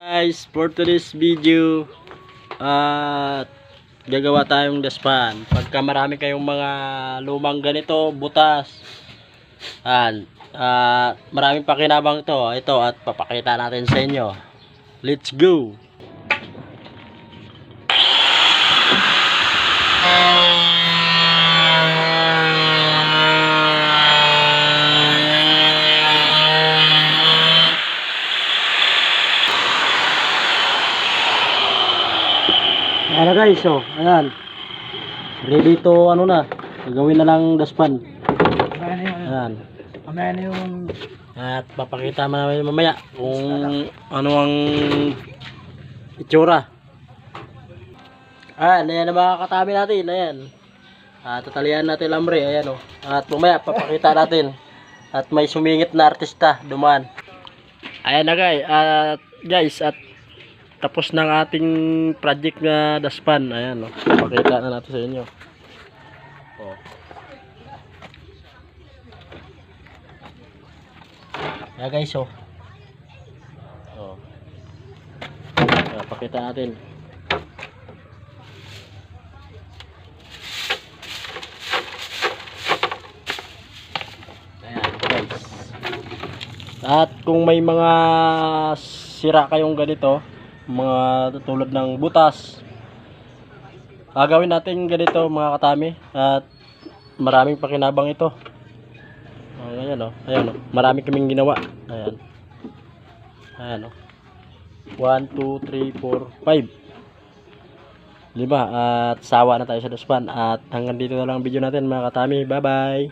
Guys, for today's video gagawa tayong daspan. Pagka marami kayong mga lumang ganito, butas, maraming pakinabang to. Ito at papakita natin sa inyo. Let's go. Ayan na guys, so, ayan. Ready to, ano na, gagawin na lang daspan. Ayan. Mamaya na yung... At papakita namin mamaya kung ano ang itsura. Ayan ang mga katabi natin, ayan. Tatalian natin lambre, ayan o. At mamaya papakita natin. At may sumingit na artista, dumaan. Ayan na guys, at tapos ng ating project na daspan. Ayan o, pakita na natin sa inyo. Ayan guys o. Pakita natin. Ayan guys. At kung may mga sira kayong ganito, mga tulad ng butas, gagawin natin ganito mga katami, at maraming pakinabang ito. Ayan o, marami kaming ginawa. Ayan o, 1, 2, 3, 4, 5, 5 at sawa na tayo sa daspan. At hanggang dito na lang ang video natin mga katami. Bye bye.